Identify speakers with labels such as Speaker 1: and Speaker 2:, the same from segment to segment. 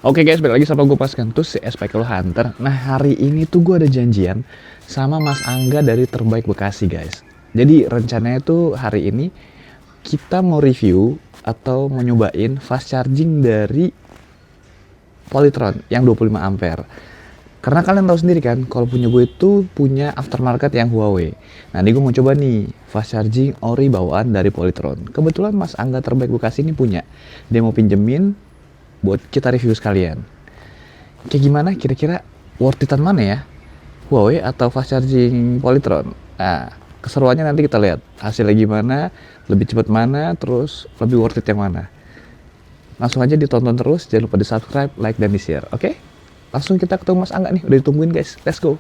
Speaker 1: Oke guys, balik lagi sama gue Pas Kentus, si SPKL Hunter. Nah, hari ini tuh gue ada janjian sama Mas Angga dari Terbaik Bekasi guys. Jadi rencananya tuh hari ini kita mau review atau mau nyobain fast charging dari Polytron yang 25 ampere. Karena kalian tahu sendiri kan, kalau punya gue itu punya aftermarket yang Huawei. Nah, ini gue mau coba nih fast charging ori bawaan dari Polytron. Kebetulan Mas Angga Terbaik Bekasi ini punya. Dia mau pinjemin buat kita review sekalian. Kayak gimana kira-kira worth it-an mana ya? Huawei atau fast charging Polytron? Nah, keseruannya nanti kita lihat. Hasilnya gimana, lebih cepat mana, terus lebih worth it yang mana. Langsung aja ditonton terus, jangan lupa di-subscribe, like, dan di-share. Oke? Langsung kita ketemu Mas Angga nih, udah ditungguin guys. Let's go!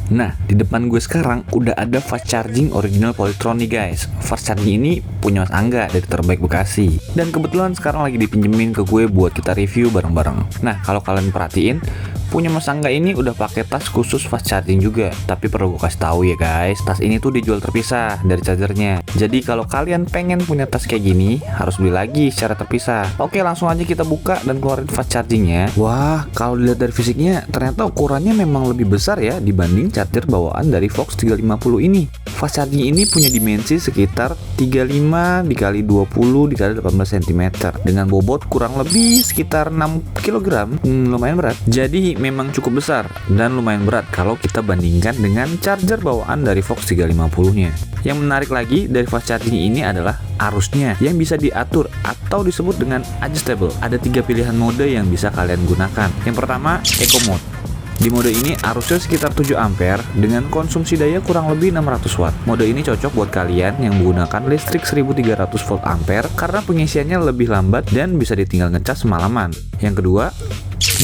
Speaker 1: Nah, di depan gue sekarang udah ada fast charging original Polytron nih guys. Fast charging ini punya Mas Angga dari Terbaik Bekasi. Dan kebetulan sekarang lagi dipinjemin ke gue buat kita review bareng-bareng. Nah, kalau kalian perhatiin, punya Mas Angga ini udah pakai tas khusus fast charging juga. Tapi perlu gue kasih tahu ya guys, tas ini tuh dijual terpisah dari chargernya. Jadi kalau kalian pengen punya tas kayak gini, harus beli lagi secara terpisah. Oke, langsung aja kita buka dan keluarin fast chargingnya. Wah, kalau dilihat dari fisiknya, ternyata ukurannya memang lebih besar ya dibanding charger bawaan dari Vox 350 ini. Fast charging ini punya dimensi sekitar 35 dikali 20 dikali 18 cm dengan bobot kurang lebih sekitar 6 kg. Lumayan berat. Jadi memang cukup besar dan lumayan berat kalau kita bandingkan dengan charger bawaan dari Vox 350-nya. Yang menarik lagi dari fast charging ini adalah arusnya yang bisa diatur atau disebut dengan adjustable. Ada 3 pilihan mode yang bisa kalian gunakan. Yang pertama, Eco Mode. Di mode ini arusnya sekitar 7 ampere dengan konsumsi daya kurang lebih 600 watt. Mode ini cocok buat kalian yang menggunakan listrik 1300 volt ampere karena pengisiannya lebih lambat dan bisa ditinggal ngecas semalaman. Yang kedua,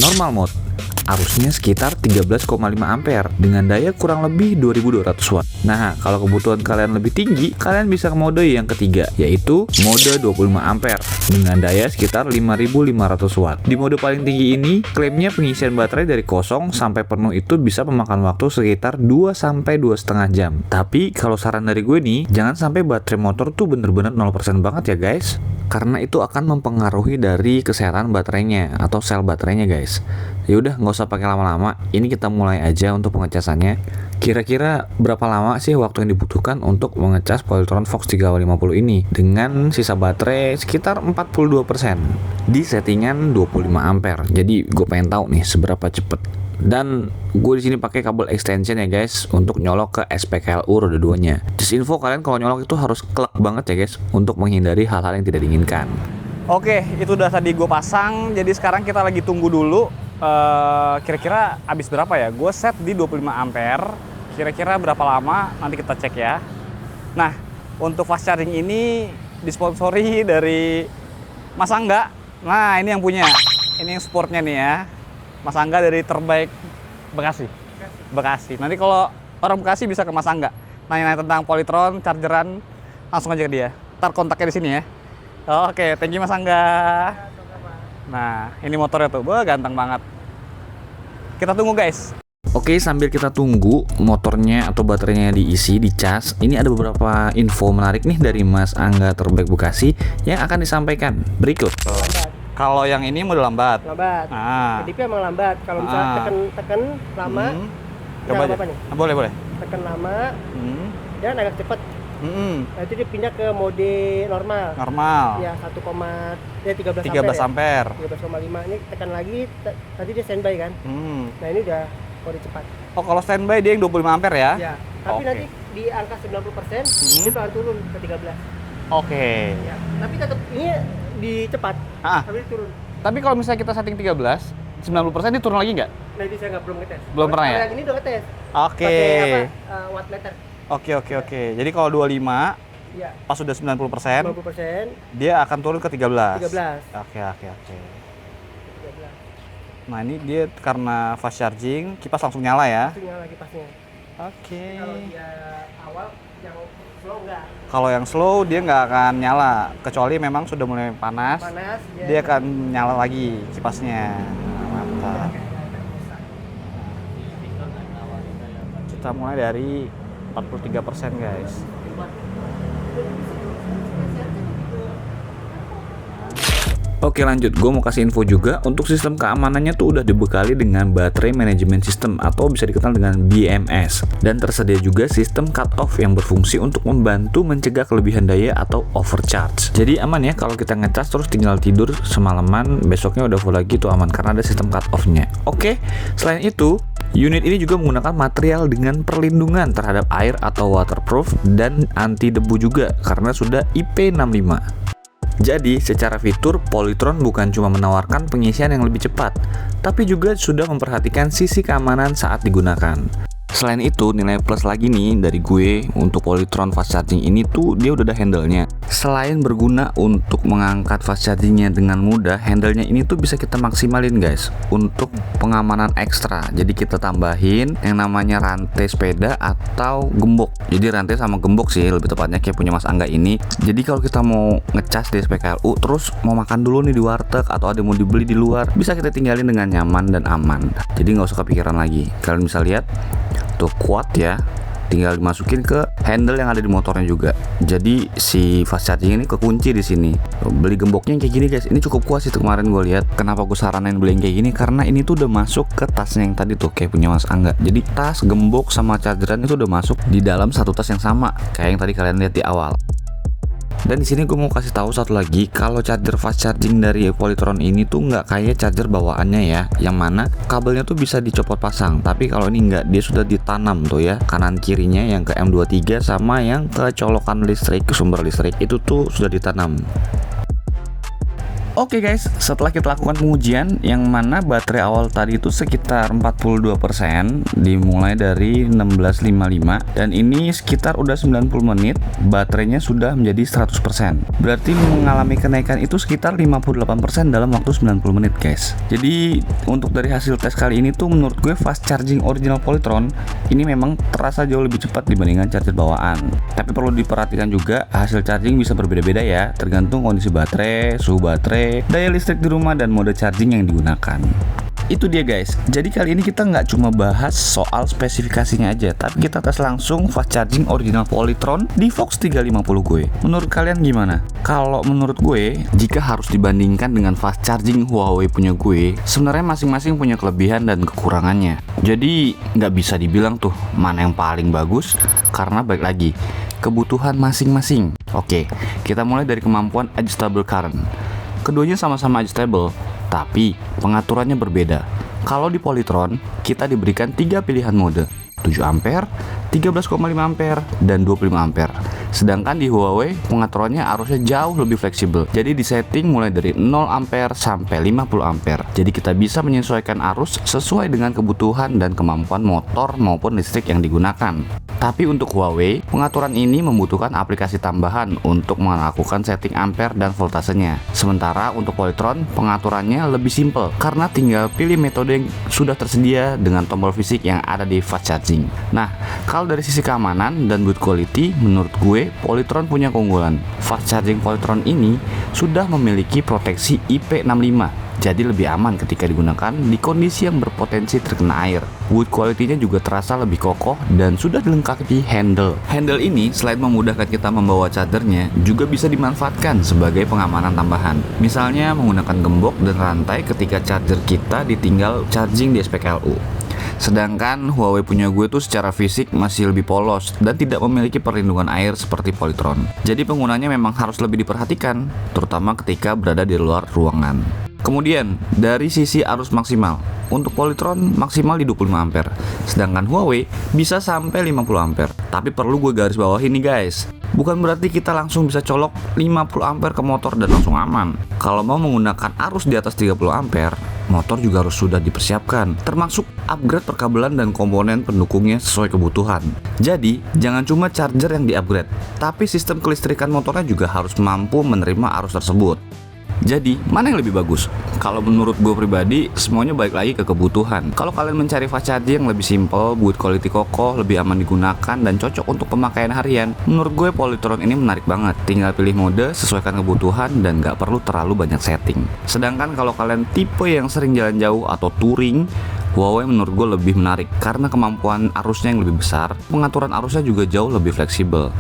Speaker 1: Normal Mode. Arusnya sekitar 13,5 ampere dengan daya kurang lebih 2200 watt. Nah, kalau kebutuhan kalian lebih tinggi, kalian bisa ke mode yang ketiga, yaitu mode 25 ampere dengan daya sekitar 5500 watt. Di mode paling tinggi ini, klaimnya pengisian baterai dari kosong sampai penuh itu bisa memakan waktu sekitar 2 sampai 2,5 jam. Tapi kalau saran dari gue nih, jangan sampai baterai motor tuh bener-bener 0% banget ya guys. Karena itu akan mempengaruhi dari kesehatan baterainya atau sel baterainya guys. Ya udah, nggak usah pakai lama-lama. Ini kita mulai aja untuk pengecasannya. Kira-kira berapa lama sih waktu yang dibutuhkan untuk mengecas Polytron Vox 350 ini dengan sisa baterai sekitar 42% di settingan 25 ampere. Jadi gue pengen tahu nih seberapa cepet. Dan gue di sini pakai kabel extension ya guys untuk nyolok ke SPKLU roda 2-nya. Just info, kalian kalau nyolok itu harus klek banget ya guys untuk menghindari hal-hal yang tidak diinginkan. Oke, itu udah tadi gue pasang. Jadi sekarang kita lagi tunggu dulu. Kira-kira habis berapa ya? Gue set di 25 ampere. Kira-kira berapa lama? Nanti kita cek ya. Nah, untuk fast charging ini disponsori dari Mas Angga. Nah, ini yang punya. Ini yang supportnya nih ya. Mas Angga dari Terbaik Bekasi. Bekasi. Nanti kalau orang Bekasi bisa ke Mas Angga. Nanya-nanya tentang Polytron, chargeran, langsung aja ke dia. Ntar kontaknya di sini ya. Oke, thank you Mas Angga. Nah, ini motornya tuh, ganteng banget. Kita tunggu guys. Oke, sambil kita tunggu motornya atau baterainya diisi, dicas, ini ada beberapa info menarik nih dari Mas Angga Terbaik Bekasi yang akan disampaikan berikut. Kalau yang ini mode lambat.
Speaker 2: Lambat. Kedipnya emang lambat. Kalau misalnya tekan lama,
Speaker 1: coba aja.
Speaker 2: apa nih?
Speaker 1: Boleh.
Speaker 2: Tekan lama, dan agak cepet. Nah, itu dia pindah ke mode normal. Ya, 13
Speaker 1: ampere.
Speaker 2: 13,5 ini tekan lagi, tadi dia standby kan. Nah, ini udah mode cepat.
Speaker 1: Oh, kalau standby dia yang 25 ampere ya?
Speaker 2: Ya, tapi nanti di angka 90%, dia bakal turun ke 13.
Speaker 1: Oke.
Speaker 2: Ya, tapi tetap ini di cepat, tapi turun.
Speaker 1: Tapi kalau misalnya kita setting 13, 90% ini turun lagi nggak?
Speaker 2: Nah, itu saya belum ngetes.
Speaker 1: Belum pernah ya?
Speaker 2: Yang ini udah ngetes.
Speaker 1: Oke.
Speaker 2: Pakai watt meter.
Speaker 1: Oke. Jadi kalau 25,
Speaker 2: ya,
Speaker 1: pas sudah 90%,
Speaker 2: 90%,
Speaker 1: dia akan turun ke 13.
Speaker 2: 13.
Speaker 1: Oke.
Speaker 2: 13.
Speaker 1: Nah, ini dia karena fast charging, kipas langsung nyala ya?
Speaker 2: Langsung nyala kipasnya.
Speaker 1: Oke.
Speaker 2: Kalau dia awal, yang slow enggak.
Speaker 1: Kalau yang slow dia nggak akan nyala, kecuali memang sudah mulai panas dia akan nyala lagi kipasnya. Mantap. Kita mulai dari
Speaker 3: 43% guys.
Speaker 1: Oke lanjut, gue mau kasih info juga untuk sistem keamanannya tuh udah dibekali dengan Battery Management System atau bisa dikenal dengan BMS, dan tersedia juga sistem cut off yang berfungsi untuk membantu mencegah kelebihan daya atau overcharge. Jadi aman ya kalau kita ngecas terus tinggal tidur semalaman, besoknya udah full lagi tuh aman karena ada sistem cut off-nya. Oke, selain itu unit ini juga menggunakan material dengan perlindungan terhadap air atau waterproof dan anti debu juga karena sudah IP65. Jadi, secara fitur, Polytron bukan cuma menawarkan pengisian yang lebih cepat, tapi juga sudah memperhatikan sisi keamanan saat digunakan. Selain itu, nilai plus lagi nih dari gue untuk Polytron fast charging ini tuh dia udah ada handle-nya. Selain berguna untuk mengangkat fast chargingnya dengan mudah, handle-nya ini tuh bisa kita maksimalin guys untuk pengamanan ekstra. Jadi kita tambahin yang namanya rantai sepeda atau gembok. Jadi rantai sama gembok sih lebih tepatnya kayak punya Mas Angga ini. Jadi kalau kita mau ngecas di SPKLU terus mau makan dulu nih di warteg atau ada mau dibeli di luar, bisa kita tinggalin dengan nyaman dan aman. Jadi nggak usah kepikiran lagi. Kalian bisa lihat tuh kuat ya, tinggal dimasukin ke handle yang ada di motornya juga. Jadi si fast charging ini kekunci di sini. Beli gemboknya yang kayak gini guys, ini cukup kuat sih tuh kemarin gue lihat. Kenapa gue saranin beli yang kayak gini? Karena ini tuh udah masuk ke tasnya yang tadi tuh kayak punya Mas Angga. Jadi tas, gembok sama chargeran itu udah masuk di dalam satu tas yang sama kayak yang tadi kalian lihat di awal. Dan di sini gue mau kasih tahu satu lagi, kalau charger fast charging dari Polytron ini tuh nggak kayak charger bawaannya ya, yang mana kabelnya tuh bisa dicopot pasang. Tapi kalau ini nggak, dia sudah ditanam tuh ya, kanan kirinya yang ke M23 sama yang ke colokan listrik, ke sumber listrik itu tuh sudah ditanam. Oke guys, setelah kita lakukan pengujian yang mana baterai awal tadi itu sekitar 42%, dimulai dari 1655 dan ini sekitar udah 90 menit baterainya sudah menjadi 100%. Berarti mengalami kenaikan itu sekitar 58% dalam waktu 90 menit guys. Jadi untuk dari hasil tes kali ini tuh menurut gue fast charging original Polytron ini memang terasa jauh lebih cepat dibandingkan charger bawaan. Tapi perlu diperhatikan juga hasil charging bisa berbeda-beda ya, tergantung kondisi baterai, suhu baterai, daya listrik di rumah, dan mode charging yang digunakan. Itu dia guys, jadi kali ini kita nggak cuma bahas soal spesifikasinya aja, tapi kita tes langsung fast charging original Polytron di Fox 350 gue. Menurut kalian gimana? Kalau menurut gue, jika harus dibandingkan dengan fast charging Huawei punya gue, sebenarnya masing-masing punya kelebihan dan kekurangannya. Jadi nggak bisa dibilang tuh mana yang paling bagus, karena balik lagi kebutuhan masing-masing. Oke, kita mulai dari kemampuan adjustable current. Keduanya sama-sama adjustable, tapi pengaturannya berbeda. Kalau di Polytron, kita diberikan 3 pilihan mode, 7 ampere, 13,5 ampere, dan 25 ampere. Sedangkan di Huawei, pengaturannya arusnya jauh lebih fleksibel. Jadi di setting mulai dari 0 ampere sampai 50 ampere. Jadi kita bisa menyesuaikan arus sesuai dengan kebutuhan dan kemampuan motor maupun listrik yang digunakan. Tapi untuk Huawei, pengaturan ini membutuhkan aplikasi tambahan untuk melakukan setting ampere dan voltasenya. Sementara untuk Polytron, pengaturannya lebih simpel karena tinggal pilih metode yang sudah tersedia dengan tombol fisik yang ada di fast charging. Nah, kalau dari sisi keamanan dan build quality, menurut gue Polytron punya keunggulan. Fast charging Polytron ini sudah memiliki proteksi IP65, jadi lebih aman ketika digunakan di kondisi yang berpotensi terkena air. Wood quality-nya juga terasa lebih kokoh dan sudah dilengkapi handle. Handle ini selain memudahkan kita membawa chargernya, juga bisa dimanfaatkan sebagai pengamanan tambahan. Misalnya menggunakan gembok dan rantai ketika charger kita ditinggal charging di SPKLU. Sedangkan Huawei punya gue tuh secara fisik masih lebih polos dan tidak memiliki perlindungan air seperti Polytron. Jadi penggunanya memang harus lebih diperhatikan, terutama ketika berada di luar ruangan. Kemudian, dari sisi arus maksimal, untuk Polytron maksimal di 25 ampere, sedangkan Huawei bisa sampai 50 ampere. Tapi perlu gue garis bawahi nih guys, bukan berarti kita langsung bisa colok 50 ampere ke motor dan langsung aman. Kalau mau menggunakan arus di atas 30 ampere, motor juga harus sudah dipersiapkan, termasuk upgrade perkabelan dan komponen pendukungnya sesuai kebutuhan. Jadi, jangan cuma charger yang di-upgrade, tapi sistem kelistrikan motornya juga harus mampu menerima arus tersebut. Jadi, mana yang lebih bagus? Kalau menurut gue pribadi, semuanya balik lagi ke kebutuhan. Kalau kalian mencari fast charging yang lebih simple, build quality kokoh, lebih aman digunakan, dan cocok untuk pemakaian harian, menurut gue Polytron ini menarik banget. Tinggal pilih mode, sesuaikan kebutuhan, dan gak perlu terlalu banyak setting. Sedangkan kalau kalian tipe yang sering jalan jauh atau touring, Huawei menurut gue lebih menarik karena kemampuan arusnya yang lebih besar, pengaturan arusnya juga jauh lebih fleksibel.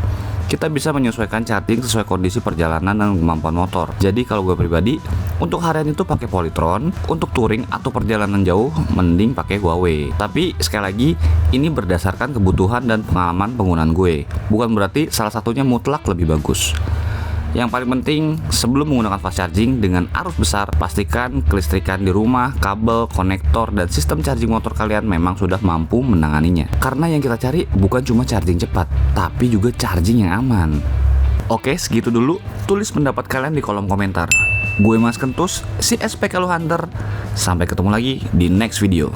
Speaker 1: Kita bisa menyesuaikan charging sesuai kondisi perjalanan dan kemampuan motor. Jadi kalau gue pribadi, untuk harian itu pakai Polytron, untuk touring atau perjalanan jauh mending pakai Huawei. Tapi sekali lagi, ini berdasarkan kebutuhan dan pengalaman penggunaan gue. Bukan berarti salah satunya mutlak lebih bagus. Yang paling penting, sebelum menggunakan fast charging dengan arus besar, pastikan kelistrikan di rumah, kabel, konektor, dan sistem charging motor kalian memang sudah mampu menanganinya. Karena yang kita cari bukan cuma charging cepat, tapi juga charging yang aman. Oke, segitu dulu. Tulis pendapat kalian di kolom komentar. Gue Mas Kentus, si SPKLU Hunter. Sampai ketemu lagi di next video.